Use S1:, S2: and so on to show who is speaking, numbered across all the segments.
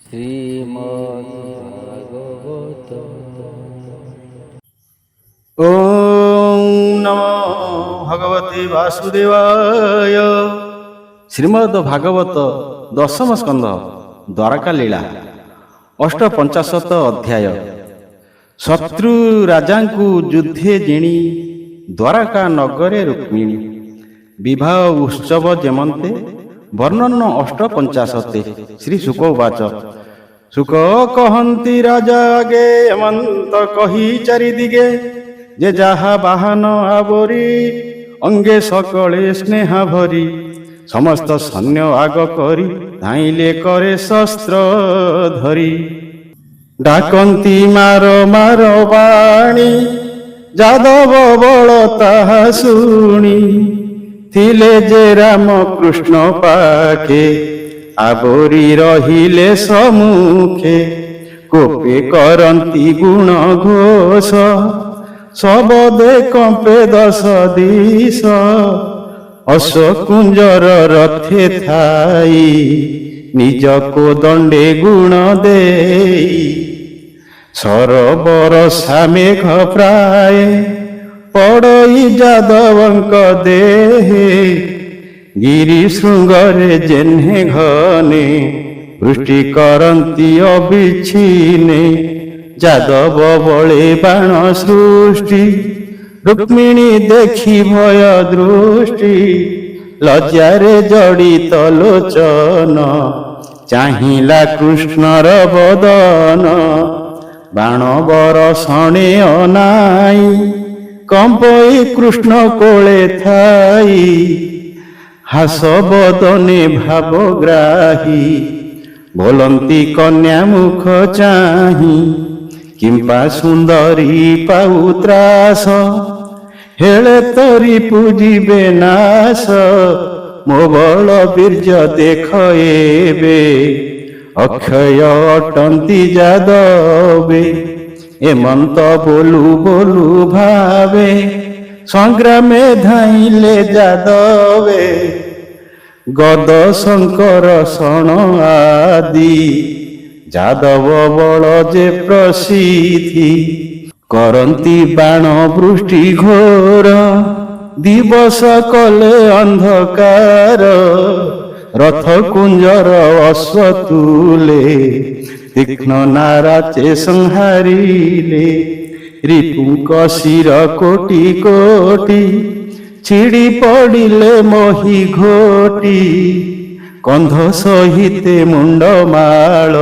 S1: শ্রীমদ্ভাগবত।
S2: ওম নমো ভগবতে বাসুদেবায়। ଶ୍ରୀମଦ୍ ଭାଗବତ ଦଶମ ସ୍କନ୍ଧ ଦ୍ୱାରକା ଲୀଳା ଅଷ୍ଟପଞ୍ଚାଶତ ଅଧ୍ୟାୟ। ଶତ୍ରୁ ରାଜାଙ୍କୁ ଯୁଦ୍ଧେ ଜିଣି ଦ୍ୱାରକା ନଗରେ ରୁକ୍ମିଣୀ ବିବାହ ଉତ୍ସବ ଯେମନ୍ତେ ବର୍ଣ୍ଣନ ଅଷ୍ଟପଞ୍ଚାଶତେ। ଶ୍ରୀ ଶୁକ ଉବାଚ। ଶୁକ କହନ୍ତି ରାଜା ଆଗେ ଏମନ୍ତ କହି ଚାରିଦିଗେ, ଯେ ଯାହା ବାହନ ଆବରି ଅଙ୍ଗେ ସକଳେ ସ୍ନେହା ଭରି, ସମସ୍ତ ସୈନ୍ୟ ଆଗ କରି ଧାଇଁଲେ କରେ ଶସ୍ତ୍ର ଧରି। ଡାକନ୍ତି ମାର ମାର ବାଣୀ, ଯାଦବ ବଳ ତାହା ଶୁଣି, ଥିଲେ ଯେ ରାମ କୃଷ୍ଣ ପାଖେ ଆବରି ରହିଲେ ସମ୍ମୁଖେ। କୋପେ କରନ୍ତି ଗୁଣ ଘୋଷ, ଶବଦେ କମ୍ପେ ଦଶ ଦିଶ, ଅଶ୍ୱକୁଞ୍ଜର ରଥେ ଥାଇ ନିଜକୁ ଦଣ୍ଡେ ଗୁଣ ଦେଇ। ସରୋବର ସାମେଘ ପ୍ରାୟ ପଡ଼ଇ ଯାଦବଙ୍କ ଦେହେ, ଗିରି ଶୃଙ୍ଗରେ ଜେହ୍ନେ ଘନେ ବୃଷ୍ଟି କରନ୍ତି ଅବିଚ୍ଛିନେ। ଯାଦବ ବଳେ ବାଣ ସୃଷ୍ଟି, ରୁକ୍ମିଣୀ ଦେଖି ଭୟ ଦୃଷ୍ଟି, ଲଜ୍ଜାରେ ଜଡ଼ିତ ଲୋଚନ, ଚାହିଁଲା କୃଷ୍ଣର ବଦନ। ବାଣ ବରଷଣେ ଅନାଇ, କମ୍ପଇ କୃଷ୍ଣ କୋଳେ ଥାଇ, ହାସ ବଦନେ ଭାବଗ୍ରାହୀ, ବୋଲନ୍ତି କନ୍ୟା ମୁଖ ଚାହିଁ। କିମ୍ପା ସୁନ୍ଦରୀ ପାଉ ତ୍ରାସ, ହେଳେ ତରି ପୂଜିବେ ନାଶ। ମୋ ବଳ ବୀର୍ଯ୍ୟ ଦେଖ ଏବେ, ଅକ୍ଷୟ ଅଟନ୍ତି ଯାଦବେ। ଏମନ୍ତ ବୋଲୁ ବୋଲୁ ଭାବେ, ସଂଗ୍ରାମେ ଧାଇଁଲେ ଯାଦବେ। ଗଦ ଶଙ୍କର ଶଣ ଆଦି, ଯାଦବ ବଳ ଯେ ପ୍ରସିଦ୍ଧି। କରନ୍ତି ବାଣ ବୃଷ୍ଟି ଘୋର, ଦିବସ କଲେ ଅନ୍ଧକାର। ରଥ କୁଞ୍ଜର ଅଶ୍ୱତୁଲେ, ତୀକ୍ଷ୍ଣ ନାରାଚେ ସଂହାରିଲେ। ରିପୁଙ୍କ ଶିର କୋଟି କୋଟି, ଛିଡ଼ି ପଡ଼ିଲେ ମୋହି ଘୋଟି। କନ୍ଧ ସହିତେ ମୁଣ୍ଡମାଳ,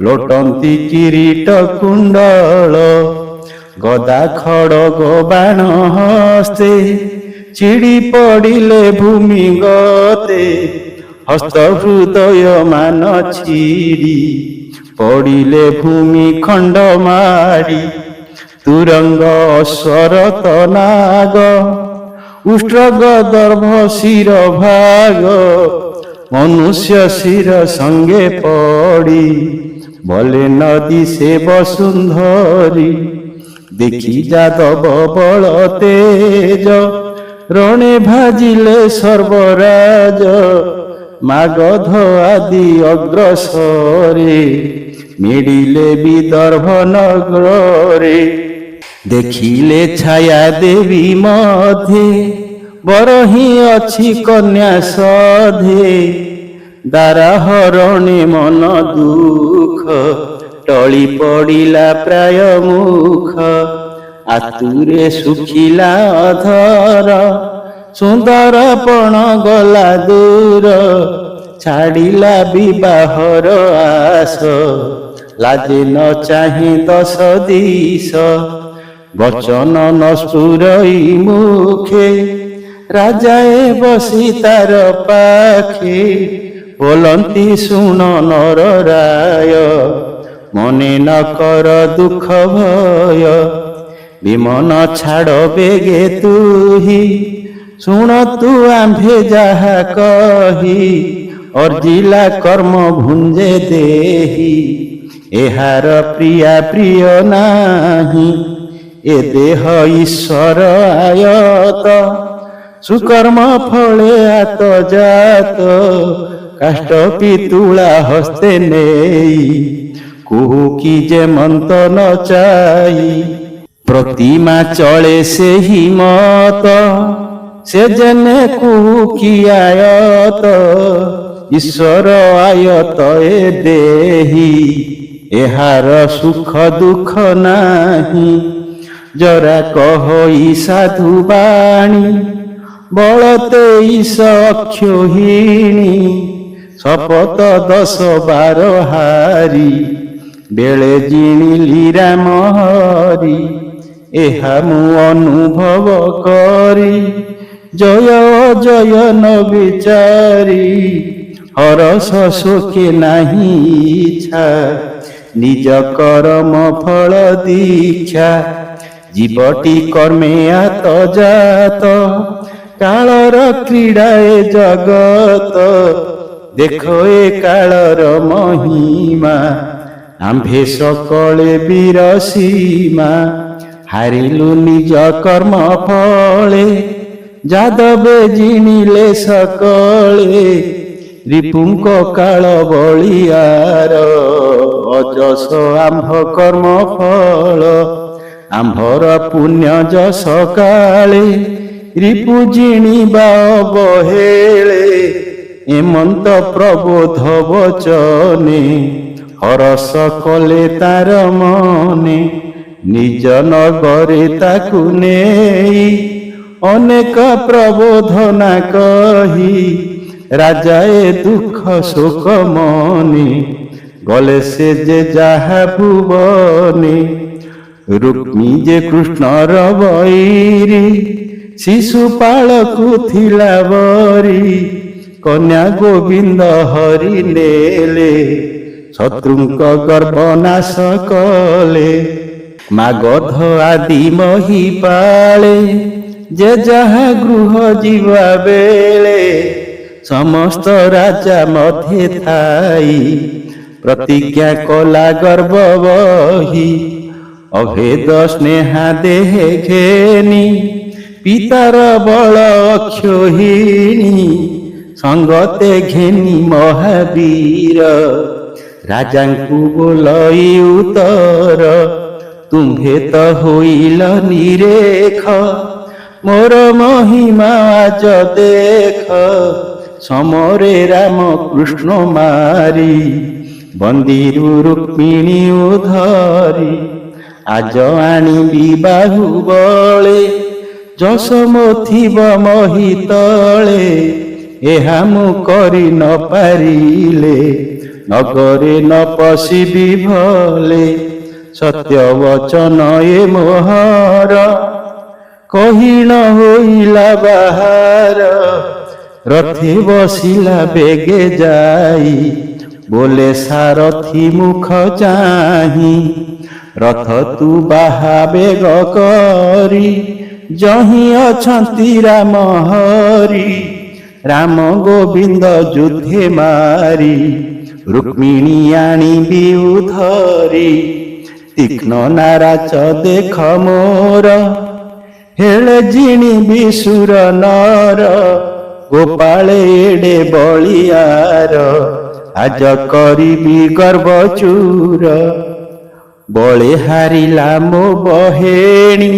S2: ଲୋଟନ୍ତି କିରୀଟ କୁଣ୍ଡଳ। ଗଦା ଖଡ଼ଗ ବାଣ ହସ୍ତେ, ଛିଡ଼ି ପଡ଼ିଲେ ଭୂମି ଗତେ। ହସ୍ତ ହୃଦୟ ମାନ ଛିଡ଼ି, ପଡ଼ିଲେ ଭୂମି ଖଣ୍ଡ ମାଡ଼ି। ତୁରଙ୍ଗ ଅଶ୍ୱରତ ନାଗ, ଉଷ୍ଟ୍ରଗ ଦର୍ଭ ଶିର ଭାଗ। ମନୁଷ୍ୟ ଶିର ସଙ୍ଗେ ପଡ଼ି, ବଲେ ନଦୀ ସେ ବସୁନ୍ଧରି। ଦେଖି ଯାଦବ ବଳ ତେଜ, ରଣେ ଭାଜିଲେ ସର୍ବରାଜ। ମାଗଧ ଆଦି ଅଗ୍ରସରେ, ମିଳିଲେ ବିଦର୍ଭ ନଗରରେ। ଦେଖିଲେ ଛାୟା ଦେବୀ ମଧ୍ୟେ, ବର ହିଁ ଅଛି କନ୍ୟା ସଧେ। ଦାରାହରଣେ ମନ ଦୁଃଖ, ଟଳି ପଡ଼ିଲା ପ୍ରାୟ ମୁଖ। ଆତୁରେ ଶୁଖିଲା ଅଧର, ସୁନ୍ଦର ପଣ ଗଲା ଦୂର। ଛାଡ଼ିଲା ବିବାହର ଆସ, ଲାଜେ ନ ଚାହିଁ ଦଶ ଦିଶ। ବଚନ ନ ସ୍ଫୁରଇ ମୁଖେ, ରାଜାଏ ବସି ତାର ପାଖେ। ବୋଲନ୍ତି ଶୁଣ ନର ରାୟ, ମନେ ନ କର ଦୁଃଖ ଭୟ। ବିମନ ଛାଡ଼ ବେଗେ ତୁହି, ଶୁଣ ତୁ ଆମ୍ଭେ ଯାହା କହି। ଅର୍ଜିଲା କର୍ମ ଭୁଞ୍ଜେ ଦେହି, ଏହାର ପ୍ରିୟା ପ୍ରିୟ ନାହିଁ। ଏ ଦେହ ଈଶ୍ୱର ଆୟତ, ସୁକର୍ମ ଫଳେ ଆତ ଜାତ। କାଷ୍ଠ ପିତୁଳା ହସ୍ତେ ନେଇ କୁହୁ କି ଯେ ମନ୍ତନ ଚାଇ ପ୍ରତିମା ଚଳେ ସେହି ମତ ସେ ଜେନେ କୁହୁ କି ଆୟତ ଈଶ୍ୱର ଆୟତ ଏ ଦେହି ଏହାର ସୁଖ ଦୁଃଖ ନାହିଁ ଜରା କହଇ ସାଧୁ ବାଣୀ ବଳ 23 ଅକ୍ଷୋହିଣୀ ଶପଥ 10-12 ହାରି ବେଳେ ଜିଣିଲି ରାମ ହରି ଏହା ମୁଁ ଅନୁଭବ କରି ଜୟ ଜୟ ନ ବିଚାରି ହରସ ଶୋକେ ନାହିଁ ଇଚ୍ଛା ନିଜ କର୍ମ ଫଳ ଦୀକ୍ଷା ଜୀବଟି କର୍ମେ ଆତଜାତ କାଳର କ୍ରୀଡ଼ା ଏ ଜଗତ ଦେଖ ଏ କାଳର ମହିମା ଆମ୍ଭେ ସକଳେ ବୀର ସୀମା ହାରିଲୁ ନିଜ କର୍ମ ଫଳେ ଯାଦବେ ଜିଣିଲେ ସକଳେ ରିପୁଙ୍କ କାଳ ବଳିଆର ଅଜସ ଆମ୍ଭ କର୍ମ ଫଳ ଆମ୍ଭର ପୁଣ୍ୟ ଯଶ କାଳେ ରିପୁ ଜିଣିବା ଅବହେଳେ ଏମନ୍ତ ପ୍ରବୋଧ ବଚନେ ହରସ କଲେ ତାର ମନେ ନିଜ ନଗରେ ତାକୁ ନେଇ ଅନେକ ପ୍ରବୋଧନା କହି ରାଜା ଏ ଦୁଃଖ ଶୋକ ମନେ ଗଲେ ସେ ଯେ ଯାହା ଭୁବନେ ରୁକ୍ମୀ ଯେ କୃଷ୍ଣର ବୈରୀ ଶିଶୁପାଳକୁ ଥିଲା ବରି କନ୍ୟା ଗୋବିନ୍ଦ ହରି ନେଲେ ଶତ୍ରୁଙ୍କ ଗର୍ବ ନାଶ କଲେ ମାଗଧ ଆଦି ମହିପାଳେ ଯେ ଯାହା ଗୃହ ଯିବା ବେଳେ ସମସ୍ତ ରାଜା ମଧ୍ୟେ ଥାଇ ପ୍ରତିଜ୍ଞା କଲା ଗର୍ବ ବହି ଅଭେଦ ସ୍ନେହା ଦେହେ ଘେନି ପିତାର ବଳ ଅକ୍ଷୋହିଣୀ ସଙ୍ଗତେ ଘେନି ମହାବୀର ରାଜାଙ୍କୁ ବୋଲଇ ଉତ୍ତର ତୁମ୍ଭେ ତ ହୋଇଲ ନିରେଖ ମୋର ମହିମା ଆଜ ଦେଖ ସମରେ ରାମ କୃଷ୍ଣ ମାରି ବନ୍ଦୀରୁ ରୁକ୍ମିଣୀ ଉଧରି ଆଜ ଆଣିବି ବାହୁ ବଳେ ଯଶମ ଥିବ ମହି ତଳେ ଏହା ମୁଁ କରି ନ ପାରିଲେ ନଗରେ ନ ପଶିବି ଭଲେ ସତ୍ୟ ବଚନ ଏ ମୋହର କହି ନ ହୋଇଲା ବାହାର ରଥେ ବସିଲା ବେଗେ ଯାଇ ବୋଲେ ସାରଥି ମୁଖ ଚାହିଁ ରଥ ତୁ ବାହା ବେଗ କରି ଯହିଁ ଅଛନ୍ତି ରାମ ହରି ରାମ ଗୋବିନ୍ଦ ଯୁଦ୍ଧେ ମାରି ରୁକ୍ମିଣୀ ଆଣିବି ଉଧରି ତୀକ୍ଷ୍ଣ ନାରାଚ ଦେଖ ମୋର ହେଳେ ଜିଣିବି ସୁର ନର ଗୋପାଳେ ଏଡେ ବଳିଆର ଆଜ କରିବି ଗର୍ବ ଚୂର ବଳେ ହାରିଲା ମୋ ବହେଣୀ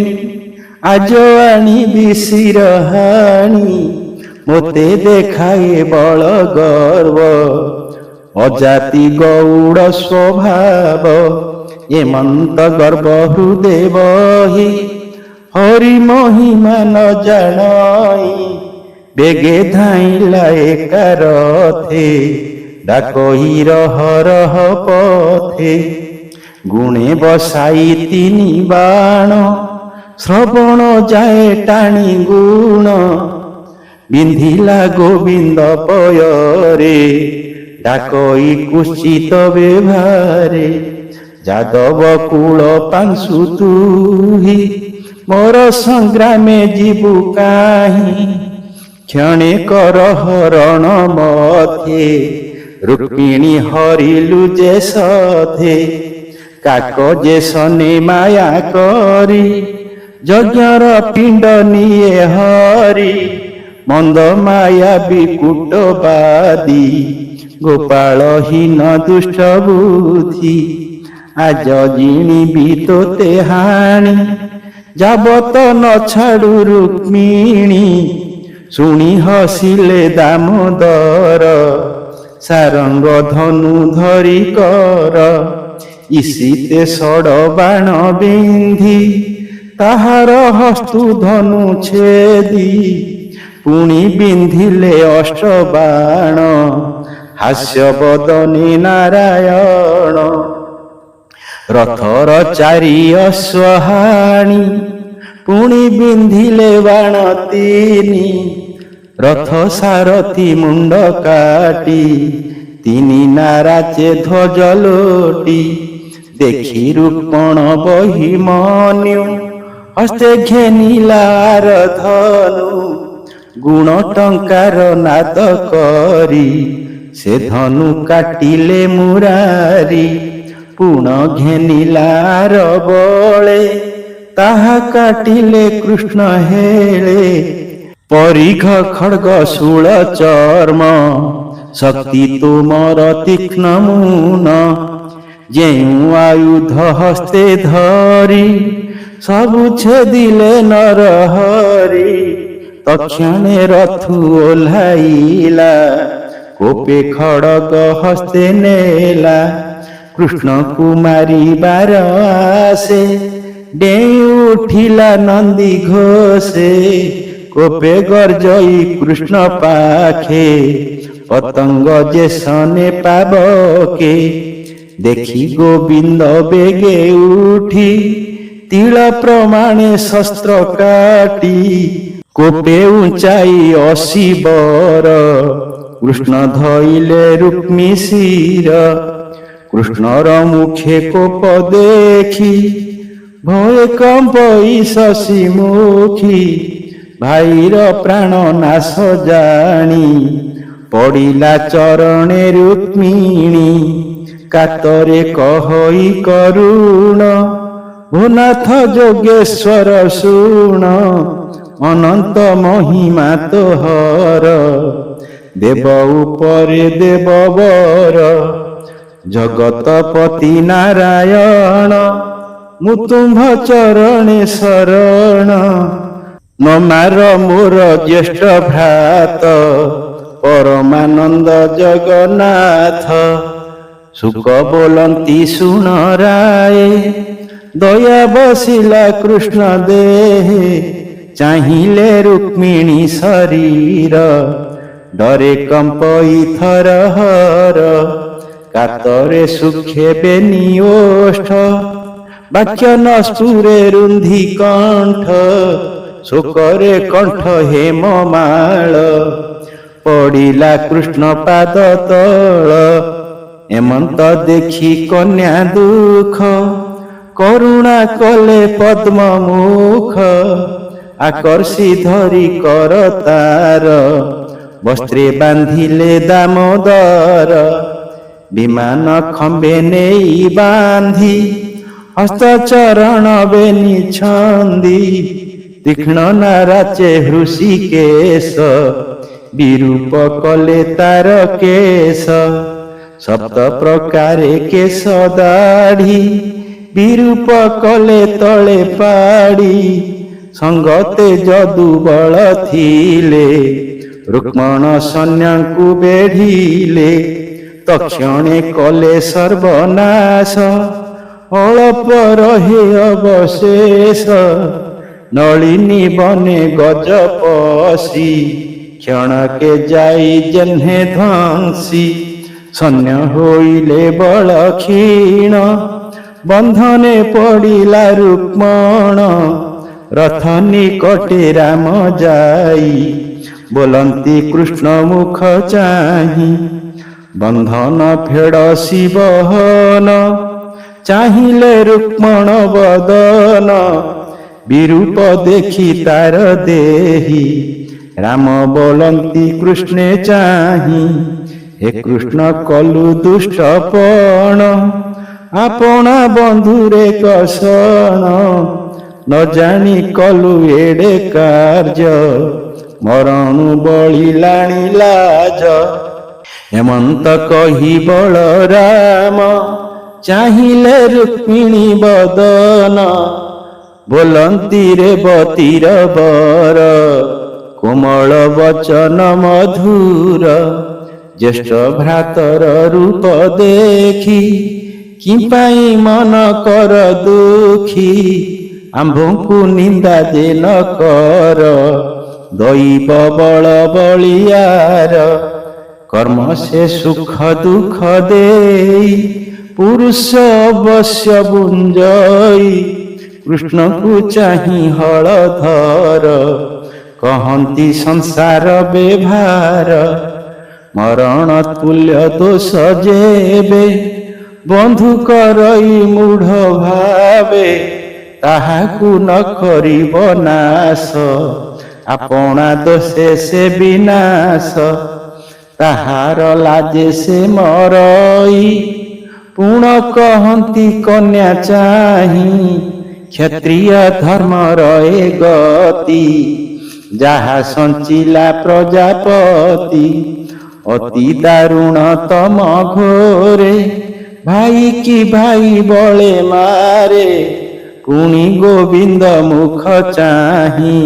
S2: ଆଜ ଆଣିବି ଶିରହାଣୀ ମୋତେ ଦେଖାଏ ବଳ ଗର୍ବ ଅଜାତି ଗୌଡ଼ ସ୍ୱଭାବ ଏମନ୍ତ ଗର୍ବ ହୃଦେ ବହି ହରି ମହିମା ନ ଜାଣଇ ବେଗେ ଧାଇଁଲା ଏକା ରଥେ ଡାକଇ ରହ ରହ ପଥେ ଗୁଣେ ବସାଇ 3 ବାଣ ଶ୍ରବଣ ଯାଏ ଟାଣି ଗୁଣ ବିନ୍ଧିଲା ଗୋବିନ୍ଦ ପୟରେ ଡାକଇ କୁଶ୍ଚିତ ବ୍ୟବହାରେ ଯାଦବ କୁଳ ପାଂଶୁ ତୁହି ମୋର ସଂଗ୍ରାମେ ଯିବୁ କାହିଁ କ୍ଷଣେ କର ହରଣ ମଥେ ରୁକ୍ମିଣୀ ହରିଲୁ ଯେ ସଥେ କାକ ଯେ ସନେ ମାୟା କରି ଯଜ୍ଞର ପିଣ୍ଡ ନିଏ ହରି ମନ୍ଦ ମାୟା ବିକୁଟ ବାଦି ଗୋପାଳହୀନ ଦୁଷ୍ଟ ବୁଦ୍ଧି ଆଜ ଜିଣିବି ତୋତେ ହାଣି ଯାବତ ନ ଛାଡୁ ରୁକ୍ମିଣୀ ଶୁଣି ହସିଲେ ଦାମୋଦର ସାରଙ୍ଗ ଧନୁ ଧରି କର ଇସିତେ ସଡ଼ ବାଣ ବିନ୍ଧି ତାହାର ହସ୍ତୁ ଧନୁ ଛେଦି ପୁଣି ବିନ୍ଧିଲେ ଅଷ୍ଟ ବାଣ ହାସ୍ୟ ବଦନୀ ନାରାୟଣ ରଥର ଚାରି ଅଶ୍ୱହାଣୀ ପୁଣି ବିନ୍ଧିଲେ ବାଣ ତିନି ରଥ ସାରଥି ମୁଣ୍ଡ କାଟି ତିନି ନାରାଚେ ଧ୍ୱଜ ଲୋଟି ଦେଖି ରୁକ୍ମଣ ବହିମନ୍ୟୁ ହସ୍ତେ ଘେନିଲାର ଧନୁ ଗୁଣ ଟଙ୍କାର ନାଦ କରି ସେ ଧନୁ କାଟିଲେ ମୁରାରି ପୁଣ ଘେନିଲାର ବଳେ ତାହା କାଟିଲେ କୃଷ୍ଣ ହେଳେ ପରିଘ ଖଡ୍ଗ ଶୂଳ ଚର୍ମ ଶକ୍ତି ତୁମର ତୀକ୍ଷ୍ଣ ମୁନ ଯେଉଁ ଆୟୁଧ ହସ୍ତେ ଧରି ସବୁ ଛେଦିଲେ ନରହରି ତକ୍ଷଣେ ରଥୁ ଓହ୍ଲାଇଲା କୋପେ ଖଡଗ ହସ୍ତେ ନେଲା କୃଷ୍ଣକୁ ମାରିବାର ଆସେ ଡେଇଁ ଉଠିଲା ନନ୍ଦୀ ଘୋଷେ କୋପେ ଗର୍ଜଇ କୃଷ୍ଣ ପାଖେ ପତଙ୍ଗ ଯେ ସନେ ପାବକେ ଦେଖି ଗୋବିନ୍ଦ ବେগে ଉଠି ତିଳ ପ୍ରମାଣେ ଶସ୍ତ୍ର କାଟି କୋପେ ଉଞ୍ଚାଇ 80 ବର କୃଷ୍ଣ ଧଇଲେ ରୁକ୍ମୀ ଶିର କୃଷ୍ଣର ମୁଖେ କୋପ ଦେଖି ଭୟ କମ୍ପଇ ଶଶୀ ମୁଖୀ ଭାଇର ପ୍ରାଣ ନାଶ ଜାଣି ପଡ଼ିଲା ଚରଣେ ରୁକ୍ମିଣୀ କାତରେ କହଇ କରୁଣ ଭୁନାଥ ଯୋଗେଶ୍ୱର ଶୁଣ ଅନନ୍ତ ମହିମା ତୋହର ଦେବ ଉପରେ ଦେବବର ଜଗତପତି ନାରାୟଣ ମୁଁ ତୁମ୍ଭ ଚରଣେ ଶରଣ ନମାର ମୋର ଜ୍ୟେଷ୍ଠ ଭ୍ରାତ ପରମାନନ୍ଦ ଜଗନ୍ନାଥ ସୁକ ବୋଲନ୍ତି ଶୁଣ ରାଏ ଦୟା ବସିଲା କୃଷ୍ଣ ଦେହେ ଚାହିଁଲେ ରୁକ୍ମିଣୀ ଶରୀର ଡରେ କମ୍ପଇ ଥରହର କାତରେ ସୁଖେବେନି ଓଷ୍ଠ ବାକ୍ୟ ନ ସ୍ଫୁରେ ରୁନ୍ଧି କଣ୍ଠ ଶୋକରେ କଣ୍ଠ ହେମମାଳ ପଡ଼ିଲା କୃଷ୍ଣ ପାଦ ତଳ ଏମନ୍ତ ଦେଖି କନ୍ୟା ଦୁଃଖ କରୁଣା କଲେ ପଦ୍ମ ମୁଖ ଆକର୍ଷି ଧରି କର ତାର ବସ୍ତ୍ରେ ବାନ୍ଧିଲେ ଦାମୋଦର ବିମାନ ଖମ୍ବେ ନେଇ ବାନ୍ଧି ହସ୍ତ ଚରଣ ବେନି ଛନ୍ଦି ତୀକ୍ଷ୍ଣ ନାରାଚେ ହୃଷିକେଶ ବିରୂପ କଲେ ତାର କେଶ ସପ୍ତ ପ୍ରକାରେ କେଶ ଦାଢ଼ି ବିରୂପ କଲେ ତଳେ ପାଡ଼ି ସଙ୍ଗତେ ଯଦୁବଳ ଥିଲେ ରୁକ୍ମଣ ସୈନ୍ୟଙ୍କୁ ବେଢ଼ିଲେ ତକ୍ଷଣେ କଲେ ସର୍ବନାଶ ଅଳପ ରହେ ଅବଶେଷ ନଳିନୀ ବନେ ଗଜ ପଶି କ୍ଷଣକେ ଯାଇ ଜହ୍ନେ ଧ୍ୱଂସୀ ସୈନ୍ୟ ହୋଇଲେ ବଳ କ୍ଷୀଣ ବନ୍ଧନେ ପଡ଼ିଲା ରୁକ୍ମଣ ରଥ ନିକଟେ ରାମ ଯାଇ ବୋଲନ୍ତି କୃଷ୍ଣ ମୁଖ ଚାହିଁ ବନ୍ଧନ ଫେଡ଼ ଶିବହନ ଚାହିଁଲେ ରୁକ୍ମଣ ବଦନ ବିରୂପ ଦେଖି ତାର ଦେହି ରାମ ବୋଲନ୍ତି କୃଷ୍ଣେ ଚାହିଁ ହେ କୃଷ୍ଣ କଲୁ ଦୁଷ୍ଟପଣ ଆପଣା ବନ୍ଧୁରେ କଷଣ ନ ଜାଣି କଲୁ ଏଡ଼େ କାର୍ଯ୍ୟ ମରଣୁ ବଳିଲାଣି ଲାଜ ହେମନ୍ତ କହି ବଳରାମ ଚାହିଁଲେ ରୁକ୍ମିଣୀ ବଦନ, ବୋଲନ୍ତି ରେବତୀର ବର କୋମଳ ବଚନ ମଧୁର। ଜ୍ୟେଷ୍ଠ ଭ୍ରାତର ରୂପ ଦେଖି କି ପାଇଁ ମନ କର ଦୁଃଖୀ, ଆମ୍ଭଙ୍କୁ ନିନ୍ଦା ଯେ ନ କର ଦଇବ ବଳ ବଳିୟାର। କର୍ମ ସେ ସୁଖ ଦୁଃଖ ଦେଇ ପୁରୁଷ ଅବଶ୍ୟ ବୁଞ୍ଜଇ, କୃଷ୍ଣକୁ ଚାହିଁ ହଳଧର କହନ୍ତି ସଂସାର ବ୍ୟବହାର। ମରଣ ତୁଲ୍ୟ ଦୋଷ ଯେବେ ବନ୍ଧୁ କରଇ ମୂଢ଼ ଭାବେ, ତାହାକୁ ନ କରିବ ନାଶ ଆପଣା ଦୋଷେ ସେ ବିନାଶ। ତାହାର ଲାଜେ ସେ ମରଇ ପୁଣ କହନ୍ତି କନ୍ୟା ଚାହିଁ, କ୍ଷତ୍ରିୟ ଧର୍ମର ଏ ଗତି ଯାହା ସଞ୍ଚିଲା ପ୍ରଜାପତି। ଅତି ଦାରୁଣ ତମ ଘୋରେ ଭାଇ କି ଭାଇ ବଳେ ମାରେ, ପୁଣି ଗୋବିନ୍ଦ ମୁଖ ଚାହିଁ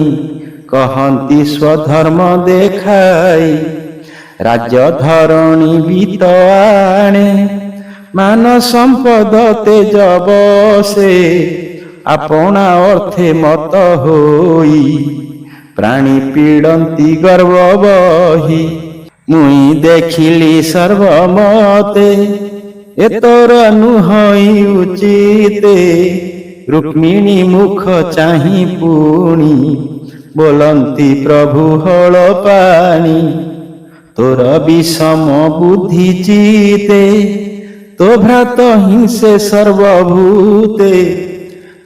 S2: କହନ୍ତି ସ୍ୱଧର୍ମ ଦେଖାଇ। ରାଜଧରଣୀ ବିତ ଆଣେ ମାନ ସମ୍ପଦ ତେଜ ବସେ, ଆପଣା ଅର୍ଥେ ମତ ହୋଇ ପ୍ରାଣୀ ପୀଡ଼ନ୍ତି ଗର୍ବ ବହି। ମୁଇଁ ଦେଖିଲି ସର୍ବମତେ ଏତର ନୁହଇ ଉଚିତେ, ରୁକ୍ମିଣୀ ମୁଖ ଚାହିଁ ପୁଣି ବୋଲନ୍ତି ପ୍ରଭୁ ହଳ ପାଣି। ତୋର ବିଷମ ବୁଦ୍ଧି ଚିତେ ତୋ ଭ୍ରାତ ହିଂସେ ସର୍ବଭୂତେ,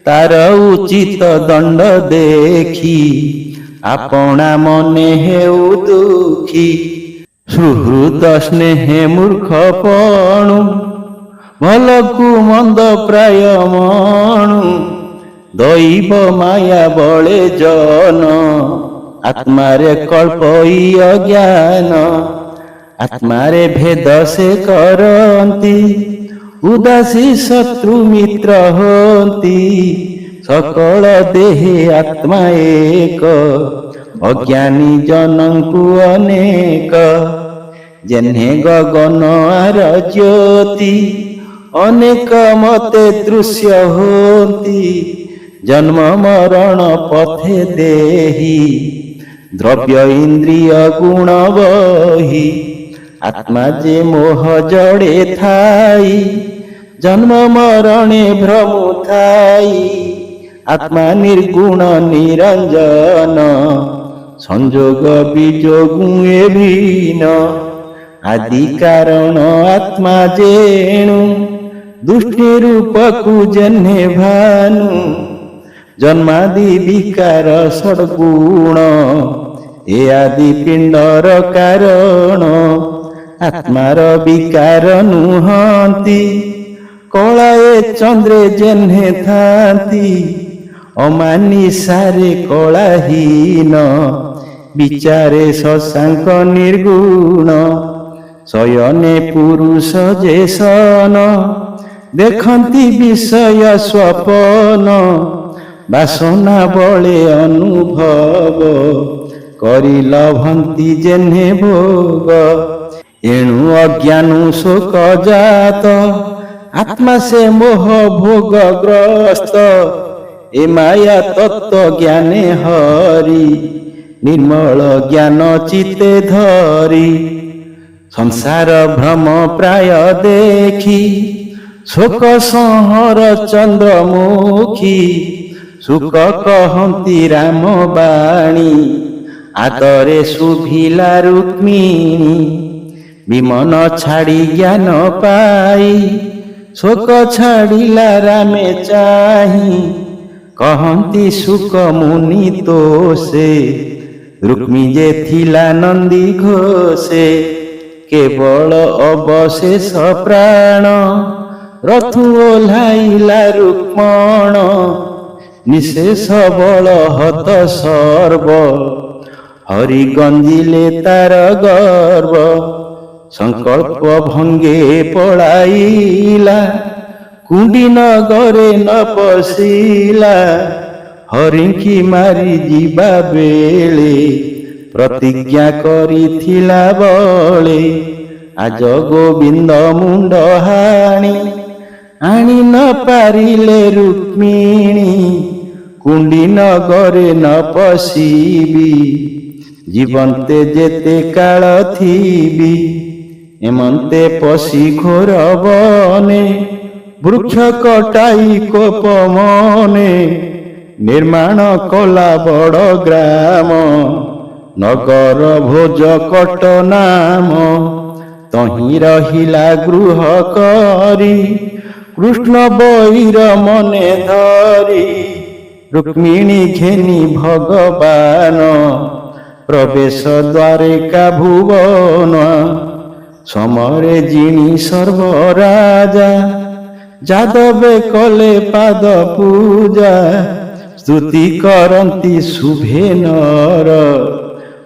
S2: ତାର ଉଚିତ ଦଣ୍ଡ ଦେଖି ଆପଣା ମନେ ହେଉ ଦୁଃଖୀ। ସୁହୃଦ ସ୍ନେହେ ମୂର୍ଖପଣୁ ଭଲକୁ ମନ୍ଦ ପ୍ରାୟ ମଣୁ, ଦଇବ ମାୟା ବଳେ ଜନ ଆତ୍ମାରେ କଳ୍ପଇ ଅଜ୍ଞାନ। ଆତ୍ମାରେ ଭେଦ ସେ କରନ୍ତି ଉଦାସୀ ଶତ୍ରୁ ମିତ୍ର ହନ୍ତି, ସକଳ ଦେହେ ଆତ୍ମା ଏକ ଅଜ୍ଞାନୀ ଜନଙ୍କୁ ଅନେକ। ଯେହ୍ନେ ଗଗନ ଆର ଜ୍ୟୋତି ଅନେକ ମତେ ଦୃଶ୍ୟ ହୋନ୍ତି, ଜନ୍ମ ମରଣ ପଥେ ଦେହି ଦ୍ରବ୍ୟ ଇନ୍ଦ୍ରିୟ ଗୁଣ ବହି। ଆତ୍ମା ଯେ ମୋହ ଜଡ଼େ ଥାଇ ଜନ୍ମ ମରଣେ ଭ୍ରମୁ ଥାଇ, ଆତ୍ମା ନିର୍ଗୁଣ ନିରଞ୍ଜନ ସଂଯୋଗ ବିଯୋଗୁ ଏ ଭିନ୍ନ। ଆଦି କାରଣ ଆତ୍ମା ଯେଣୁ ଦୃଷ୍ଟି ରୂପକୁ ଯେହ୍ନେ ଭାନୁ, ଜନ୍ମାଦି ବିକାର ଷଡ୍ଗୁଣ ଏ ଆଦି ପିଣ୍ଡର କାରଣ। ଆତ୍ମାର ବିକାର ନୁହନ୍ତି କଳାଏ ଚନ୍ଦ୍ରେ ଯେହ୍ନେ ଥାନ୍ତି, ଅମାନିସାରେ କଳାହୀନ ବିଚାରେ ଶଶାଙ୍କ ନିର୍ଗୁଣ। ଶୟନେ ପୁରୁଷ ଯେ ସନ ଦେଖନ୍ତି ବିଷୟ ସ୍ୱପନ, ବାସନା ବଳେ ଅନୁଭବ କରି ଲଭନ୍ତି ଯେହ୍ନେ ଭୋଗ। ଏଣୁ ଅଜ୍ଞାନୁ ଶୋକ ଜାତ ଆତ୍ମା ସେ ମୋହ ଭୋଗଗ୍ରସ୍ତ, ଏ ମାୟା ତତ୍ତ୍ୱ ଜ୍ଞାନେ ହରି ନିର୍ମଳ ଜ୍ଞାନ ଚିତେ ଧରି। ସଂସାର ଭ୍ରମ ପ୍ରାୟ ଦେଖି ଶୋକ ସଂହର ଚନ୍ଦ୍ରମୁଖୀ, ସୁକ କହନ୍ତି ରାମ ବାଣୀ ଆଦରେ ଶୁଭିଲା ରୁକ୍ମିଣୀ। ବିମନ ଛାଡ଼ି ଜ୍ଞାନ ପାଇ ଶୋକ ଛାଡ଼ିଲା ରାମେ ଚାହିଁ, କହନ୍ତି ସୁକ ମୁନି ତୋଷେ ରୁକ୍ମୀ ଯେ ଥିଲା ନନ୍ଦୀ ଘୋଷେ। କେବଳ ଅବଶେଷ ପ୍ରାଣ ରଥୁ ଓହ୍ଲାଇଲା ରୁକ୍ମଣ, ନିଶେଷ ବଳ ହତ ସର୍ବ ହରି ଗଞ୍ଜିଲେ ତାର ଗର୍ବ। ସଂକଳ୍ପ ଭଙ୍ଗେ ପଳାଇଲା, କୁଣ୍ଡି ନଗରେ ନ ପଶିଲା। ହରିଙ୍କି ମାରି ଯିବା ବେଳେ ପ୍ରତିଜ୍ଞା କରିଥିଲା ବଳେ, ଆଜ ଗୋବିନ୍ଦ ମୁଣ୍ଡ ହାଣି ଆଣି ନ ପାରିଲେ ରୁକ୍ମିଣୀ। କୁଣ୍ଡି ନଗରେ ନ ପଶିବି, ଜୀବନ୍ତେ ଯେତେ କାଳ ଥିବି। ଏମନ୍ତେ ପଶି ଘୋର ବନେ, ବୃକ୍ଷ କଟାଇ କୋପ ମନେ। ନିର୍ମାଣ କଲା ବଡ଼ ଗ୍ରାମ, ନଗର ଭୋଜ କଟ ନାମ। ତହିଁ ରହିଲା ଗୃହ କରି, କୃଷ୍ଣ ବୈର ମନେ ଧରି। ରୁକ୍ମିଣୀ ଘେନି ଭଗବାନ, ପ୍ରବେଶ ଦ୍ୱାରିକା ଭୁବନ। ସମରେ ଜିଣି ସର୍ବରାଜା, ଯାଦବେ କଲେ ପାଦ ପୂଜା। ସ୍ତୁତି କରନ୍ତି ଶୁଭେ ନର,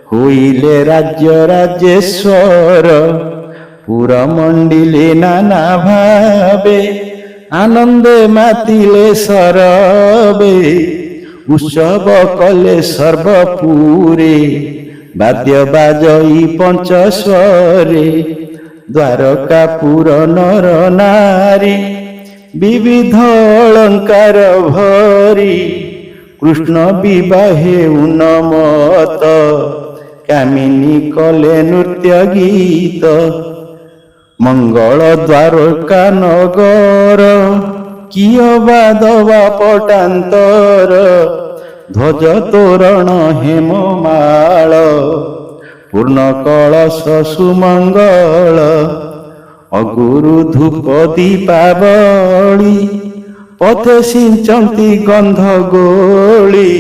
S2: ହୋଇଲେ ରାଜ୍ୟ ରାଜେଶ୍ୱର। ପୁର ମଣ୍ଡିଲେ ନାନା ଭାବେ, ଆନନ୍ଦେ ମାତିଲେ ସରବେ। ଉତ୍ସବ କଲେ ସର୍ବପୁରେ, ବାଦ୍ୟ ବାଜଇ ପଞ୍ଚସ୍ୱରେ। ଦ୍ୱାରକାପୁର ନର ନାରୀ, ବିବିଧ ଅଳଙ୍କାର ଭରି। କୃଷ୍ଣ ବିବାହେ ଉନ୍ମତ୍ତ, କାମିନୀ କଲେ ନୃତ୍ୟ ଗୀତ। ମଙ୍ଗଳ ଦ୍ୱାରକା ନଗର, କିଅ ବାଦବା ପଟାନ୍ତର। ଧ୍ୱଜ ତୋରଣ ହେମମାଳ, ପୂର୍ଣ୍ଣ କଳସ ସୁମଙ୍ଗଳ। ଅଗୁରୁ ଧୂପ ଦୀପାବଳି, ପଥେ ସିଞ୍ଚନ୍ତି ଗନ୍ଧ ଗୋଳି।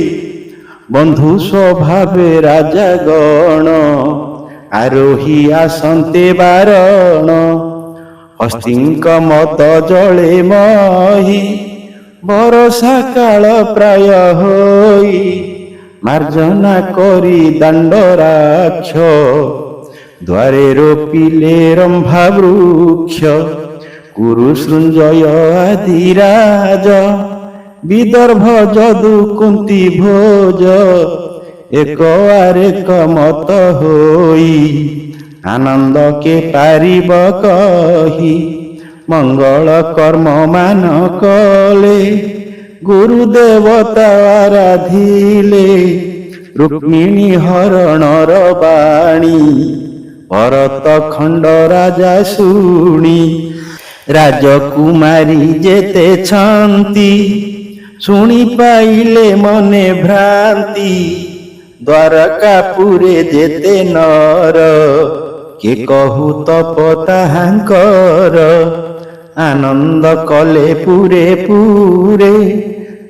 S2: ବନ୍ଧୁ ସ୍ୱଭାବେ ରାଜା ଗଣ, ଆରୋହୀ ଆସନ୍ତେ ବାରଣ। ହସ୍ତୀଙ୍କ ମଦ ଜଳେ ମହି, ବରଷା କାଳ ପ୍ରାୟ ହୋଇ। ମାର୍ଜନା କରି ଦାଣ୍ଡରାକ୍ଷ, ଦ୍ୱାରେ ରୋପିଲେ ରମ୍ଭା ବୃକ୍ଷ। କୁରୁ ସୃଞ୍ଜୟ ଆଦି ରାଜ, ବିଦର୍ଭ ଯଦୁ କୁନ୍ତି ଭୋଜ। ଏକ ଆରେକ ମତ ହୋଇ, ଆନନ୍ଦ କେ ପାରିବ କହି। ମଙ୍ଗଳ କର୍ମ ମାନ କଲେ, ଗୁରୁ ଦେବତା ଆରାଧିଲେ। ରୁକ୍ମିଣୀ ହରଣର ବାଣୀ, ଭରତ ଖଣ୍ଡ ରାଜା ଶୁଣି। ରାଜକୁମାରୀ ଯେତେ ଛନ୍ତି, ଶୁଣି ପାଇଲେ ମନେ ଭ୍ରାନ୍ତି। ଦ୍ୱାରକାପୁରେ ଯେତେ ନର, କେ କହୁ ତପ ତାହାଙ୍କର। ଆନନ୍ଦ କଲେ ପୁରେ ପୁରେ,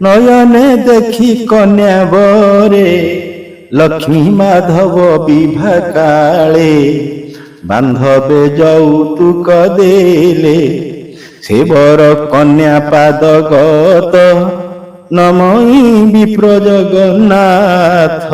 S2: ନୟନେ ଦେଖି କନ୍ୟା ବରେ। ଲକ୍ଷ୍ମୀ ମାଧବ ବିଭା କାଳେ, ବାନ୍ଧବେ ଯୌତୁକ ଦେଲେ। ସେ ବର କନ୍ୟା ପାଦଗତ, ନମଇ ବିପ୍ର ଜଗନ୍ନାଥ।